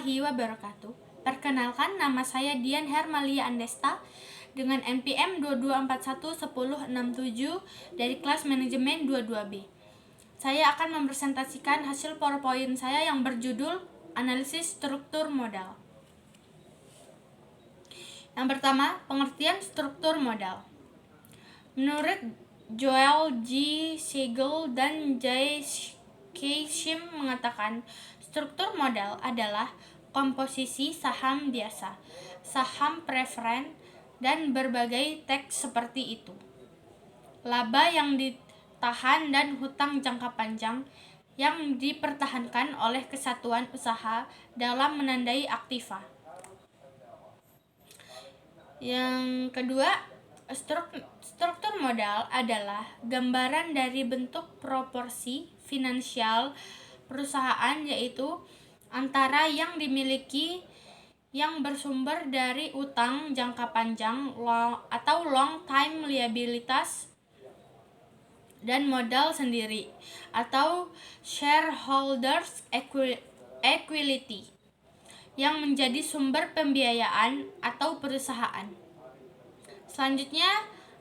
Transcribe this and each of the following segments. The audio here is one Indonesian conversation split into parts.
warahmatullahi wabarakatuh. Perkenalkan, nama saya Dian Hermalia Andesta dengan NPM 22411067 dari kelas manajemen 22B. Saya akan mempresentasikan hasil PowerPoint saya yang berjudul Analisis Struktur Modal. Yang pertama, pengertian struktur modal. Menurut Joel G. Siegel dan J. K. Shim mengatakan, struktur modal adalah komposisi saham biasa, saham preferen, dan berbagai teks seperti itu. Laba yang ditahan dan hutang jangka panjang yang dipertahankan oleh kesatuan usaha dalam menandai aktiva. Yang kedua, struktur modal adalah gambaran dari bentuk proporsi finansial perusahaan, yaitu antara yang dimiliki yang bersumber dari utang jangka panjang atau long time liabilities dan modal sendiri atau shareholders equity yang menjadi sumber pembiayaan atau perusahaan. Selanjutnya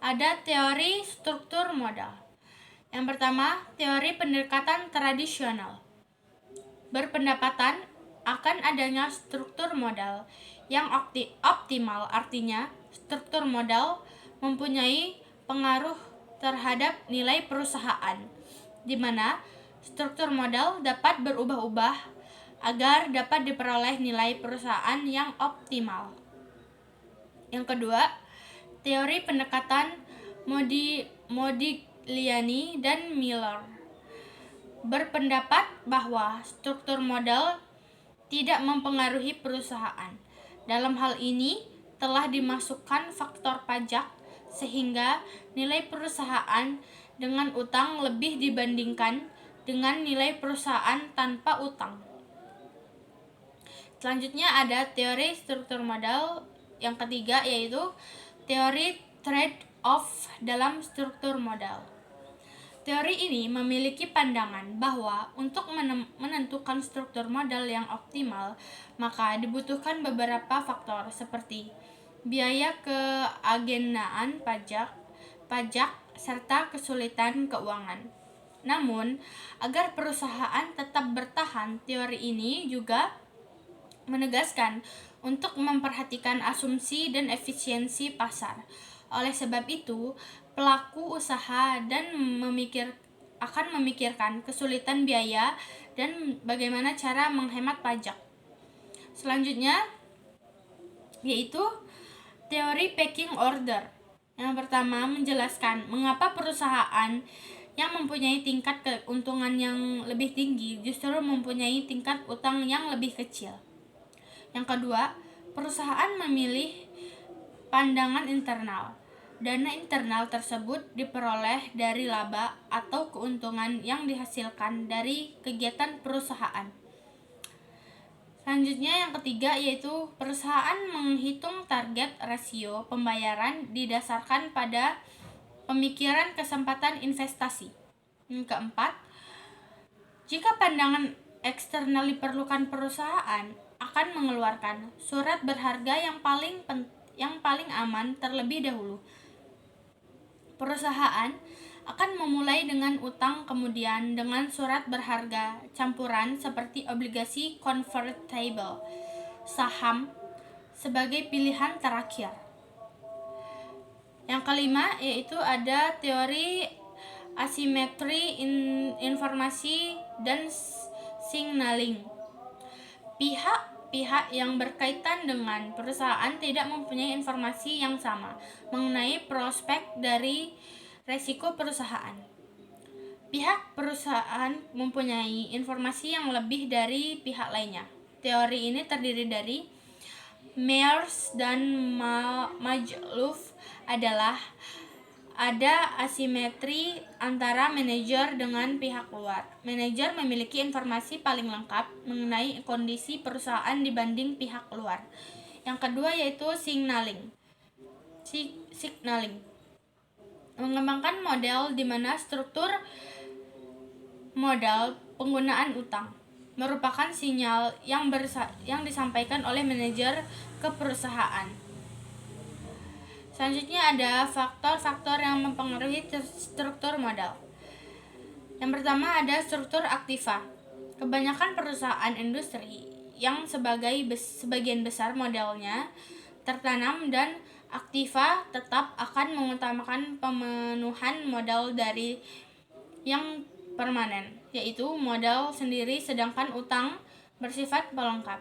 ada teori struktur modal. Yang pertama, teori pendekatan tradisional berpendapatan akan adanya struktur modal yang optimal, artinya struktur modal mempunyai pengaruh terhadap nilai perusahaan, di mana struktur modal dapat berubah-ubah agar dapat diperoleh nilai perusahaan yang optimal. Yang kedua, teori pendekatan Modigliani dan Miller berpendapat bahwa struktur modal tidak mempengaruhi perusahaan. Dalam hal ini telah dimasukkan faktor pajak sehingga nilai perusahaan dengan utang lebih dibandingkan dengan nilai perusahaan tanpa utang. Selanjutnya ada teori struktur modal yang ketiga, yaitu teori trade-off dalam struktur modal. Teori ini memiliki pandangan bahwa untuk menentukan struktur modal yang optimal, maka dibutuhkan beberapa faktor seperti biaya keagenaan pajak, serta kesulitan keuangan. Namun, agar perusahaan tetap bertahan, teori ini juga menegaskan untuk memperhatikan asumsi dan efisiensi pasar. Oleh sebab itu, pelaku usaha akan memikirkan kesulitan biaya dan bagaimana cara menghemat pajak. Selanjutnya yaitu teori pecking order. Yang pertama menjelaskan mengapa perusahaan yang mempunyai tingkat keuntungan yang lebih tinggi justru mempunyai tingkat utang yang lebih kecil. Yang kedua, perusahaan memilih pandangan internal. Dana internal tersebut diperoleh dari laba atau keuntungan yang dihasilkan dari kegiatan perusahaan. Selanjutnya yang ketiga, yaitu perusahaan menghitung target rasio pembayaran didasarkan pada pemikiran kesempatan investasi. Yang keempat, jika pandangan eksternal diperlukan, perusahaan akan mengeluarkan surat berharga yang paling aman terlebih dahulu. Perusahaan akan memulai dengan utang, kemudian dengan surat berharga campuran seperti obligasi convertible, saham sebagai pilihan terakhir. Yang kelima yaitu ada teori asimetri informasi dan signaling. Pihak yang berkaitan dengan perusahaan tidak mempunyai informasi yang sama mengenai prospek dari resiko perusahaan. Pihak perusahaan mempunyai informasi yang lebih dari pihak lainnya. Teori ini terdiri dari Myers dan Magluf. Ada asimetri antara manajer dengan pihak luar. Manajer memiliki informasi paling lengkap mengenai kondisi perusahaan dibanding pihak luar. Yang kedua yaitu signaling. Mengembangkan model di mana struktur modal penggunaan utang. merupakan sinyal yang disampaikan oleh manajer ke perusahaan. Selanjutnya ada faktor-faktor yang mempengaruhi struktur modal. Yang pertama ada struktur aktiva. Kebanyakan perusahaan industri yang sebagian besar modalnya tertanam dan aktiva tetap akan mengutamakan pemenuhan modal dari yang permanen, yaitu modal sendiri, sedangkan utang bersifat pelengkap.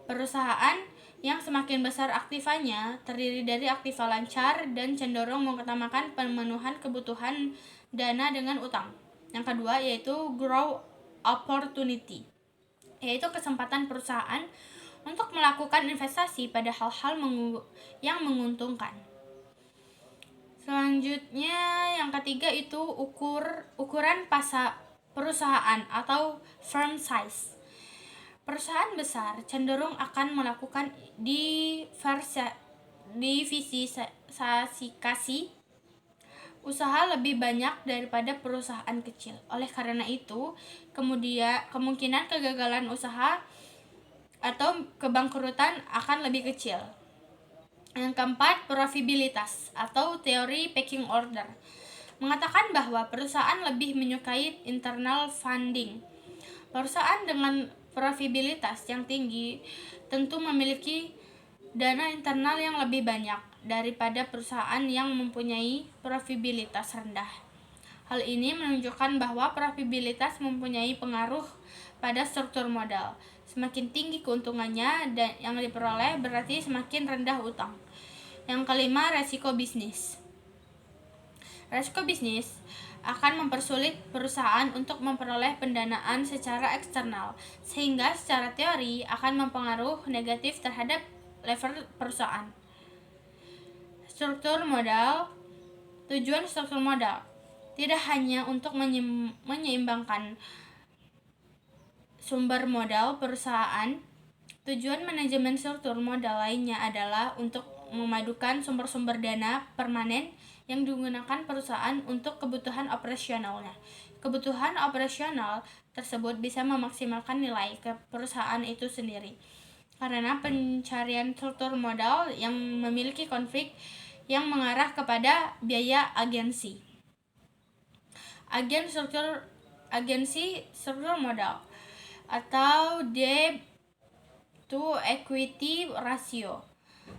Perusahaan yang semakin besar aktivanya terdiri dari aktiva lancar dan cenderung mengutamakan pemenuhan kebutuhan dana dengan utang. Yang kedua yaitu growth opportunity, yaitu kesempatan perusahaan untuk melakukan investasi pada hal-hal yang menguntungkan. Selanjutnya yang ketiga itu ukuran perusahaan atau firm size. Perusahaan besar cenderung akan melakukan diversifikasi usaha lebih banyak daripada perusahaan kecil. Oleh karena itu, kemungkinan kegagalan usaha atau kebangkrutan akan lebih kecil. Yang keempat, profitabilitas atau teori pecking order mengatakan bahwa perusahaan lebih menyukai internal funding. Perusahaan dengan profitabilitas yang tinggi tentu memiliki dana internal yang lebih banyak daripada perusahaan yang mempunyai profitabilitas rendah. Hal ini menunjukkan bahwa profitabilitas mempunyai pengaruh pada struktur modal. Semakin tinggi keuntungannya dan yang diperoleh berarti semakin rendah utang. Yang kelima, resiko bisnis. Resiko bisnis akan mempersulit perusahaan untuk memperoleh pendanaan secara eksternal, sehingga secara teori akan mempengaruhi negatif terhadap level perusahaan. Struktur modal. Tujuan struktur modal tidak hanya untuk menyeimbangkan sumber modal perusahaan. Tujuan manajemen struktur modal lainnya adalah untuk memadukan sumber-sumber dana permanen yang digunakan perusahaan untuk kebutuhan operasionalnya. Kebutuhan operasional tersebut bisa memaksimalkan nilai ke perusahaan itu sendiri. Karena pencarian struktur modal yang memiliki konflik yang mengarah kepada biaya agensi. Agensi struktur modal atau debt to equity ratio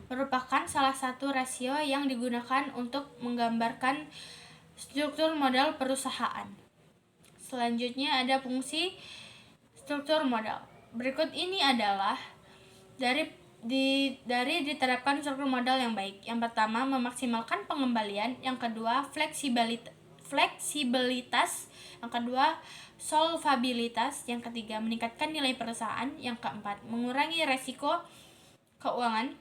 merupakan salah satu rasio yang digunakan untuk menggambarkan struktur modal perusahaan. Selanjutnya ada fungsi struktur modal. Berikut ini adalah dari diterapkan struktur modal yang baik. Yang pertama, memaksimalkan pengembalian. Yang kedua, fleksibilitas. Yang kedua, solvabilitas. Yang ketiga, meningkatkan nilai perusahaan. Yang keempat, mengurangi resiko keuangan.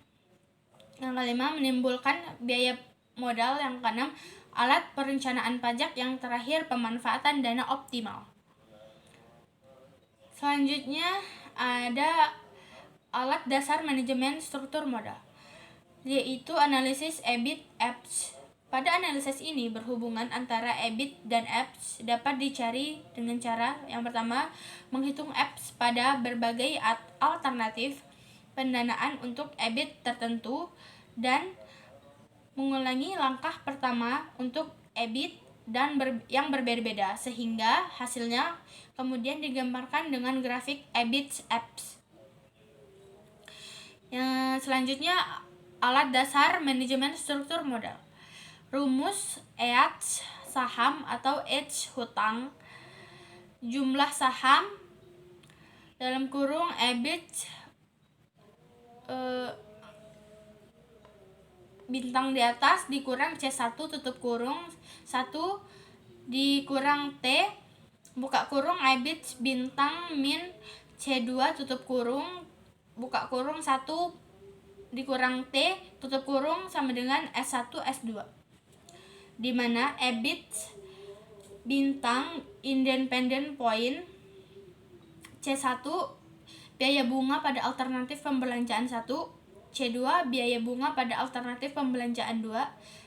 Yang kelima, menimbulkan biaya modal. Yang keenam, alat perencanaan pajak. Yang terakhir, pemanfaatan dana optimal. Selanjutnya ada alat dasar manajemen struktur modal, yaitu analisis EBIT/EPS. Pada analisis ini, berhubungan antara EBIT dan EPS dapat dicari dengan cara yang pertama, menghitung EPS pada berbagai alternatif pendanaan untuk EBIT tertentu dan mengulangi langkah pertama untuk EBIT dan yang berbeda-beda sehingga hasilnya kemudian digambarkan dengan grafik EBIT/EPS. Yang selanjutnya, alat dasar manajemen struktur modal. Rumus EAT saham atau H hutang, jumlah saham dalam kurung EBIT bintang di atas dikurang C1 tutup kurung 1 dikurang T buka kurung EBIT bintang min C2 tutup kurung buka kurung 1 dikurang T tutup kurung sama dengan S1 S2, di mana EBIT bintang independent point C1 biaya bunga pada alternatif pembelanjaan 1, C2 biaya bunga pada alternatif pembelanjaan 2,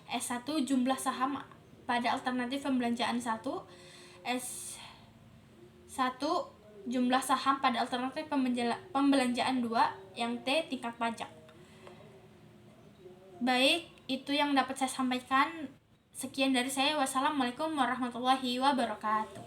S1 jumlah saham pada alternatif pembelanjaan 1, S1 jumlah saham pada alternatif pembelanjaan 2 yang T tingkat pajak. Baik, itu yang dapat saya sampaikan. Sekian dari saya. Wassalamualaikum warahmatullahi wabarakatuh.